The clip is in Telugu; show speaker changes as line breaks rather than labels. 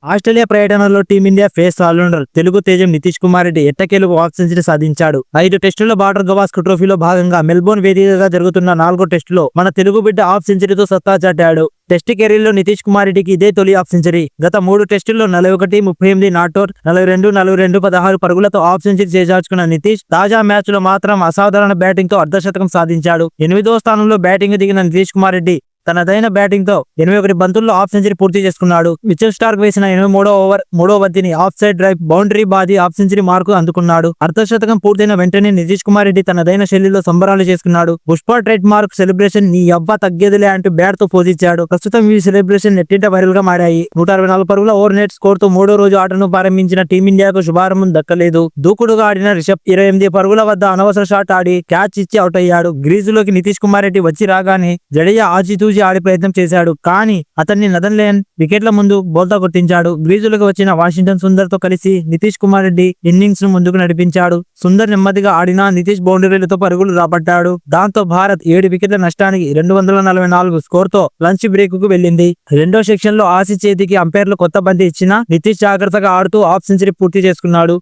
ఆస్ట్రేలియా పర్యటనలో టీమిండియా ఫేస్ ఆల్రౌండర్ తెలుగు తేజం నితీష్ కుమార్ రెడ్డి ఎట్టకేలకు హాఫ్ సెంచరీ సాధించాడు. 5 టెస్టుల బార్డర్ గవాస్కర్ ట్రోఫీలో భాగంగా మెల్బోర్న్ వేదికగా జరుగుతున్న 4వ టెస్టులో మన తెలుగు బిడ్డ హాఫ్ సెంచరీతో సత్తా చాటాడు. టెస్ట్ కెరీర్లో నితీష్ కుమార్ రెడ్డికి ఇదే తొలి హాఫ్ సెంచరీ. గత 3 టెస్టుల్లో 41, 38 నాట్అవుట్, 42, 42, 16 పరుగులతో హాఫ్ సెంచరీ చేజార్చుకున్న నితీష్ తాజా మ్యాచ్ లో మాత్రం అసాధారణ బ్యాటింగ్ తో అర్ధశతకం సాధించాడు. 8వ స్థానంలో బ్యాటింగ్ దిగిన నితీష్ కుమార్ రెడ్డి తనదైన బ్యాటింగ్ తో 81 బంతుల్లో హాఫ్ సెంచరీ పూర్తి చేసుకున్నాడు. మిచెల్ స్టార్క్ వేసిన 83వ ఓవర్ 3వ బంతిని ఆఫ్ సైడ్ డ్రైవ్ బౌండరీ బాది హాఫ్ సెంచరీ మార్కు అందుకున్నాడు. అర్ధశతకం పూర్తయిన వెంటనే నితీష్ కుమార్ రెడ్డి తనదైన శైలిలో సంబరాలు చేసుకున్నాడు. పుష్ప ట్రేడ్ మార్క్ సెలబ్రేషన్ నీ అబ్బా తగ్గేదిలే అంటూ బ్యాట్ తో పోజిచ్చాడు. ప్రస్తుతం ఈ సెలబ్రేషన్ నెట్టింట వైరల్ గా మారాయి. 164 పరుగుల ఓవర్ నెట్ స్కోర్ తో 3వ రోజు ఆటను ప్రారంభించిన టీమిండియాకు శుభారంభం దక్కలేదు. దూకుడుగా ఆడిన రిషబ్ 28 పరుగుల వద్ద అనవసర షాట్ ఆడి క్యాచ్ ఇచ్చి అవుట్ అయ్యాడు. గ్రీజులోకి నితీష్ కుమార్ రెడ్డి వచ్చి రాగానే జడేజా ఆచితూచి ఆడే ప్రయత్నం చేశాడు. కానీ అతన్ని నదన్ లేన్ వికెట్ల ముందు బోల్తా కొట్టించాడు. గ్రీజులకు వచ్చిన వాషింగ్టన్ సుందర్ తో కలిసి నితీష్ కుమార్ రెడ్డి ఇన్నింగ్స్ ను ముందుకు నడిపించాడు. సుందర్ నెమ్మదిగా ఆడినా నితీష్ బౌండరీలతో పరుగులు రాబట్టాడు. దాంతో భారత్ 7 వికెట్ల నష్టానికి 244 స్కోర్ తో లంచ్ బ్రేక్ కు వెళ్లింది. రెండో సెక్షన్ లో ఆసీ చేతికి అంపైర్లు కొత్త బంతి ఇచ్చినా నితీష్ జాగ్రత్తగా ఆడుతూ హాఫ్ సెంచరీ పూర్తి చేసుకున్నాడు.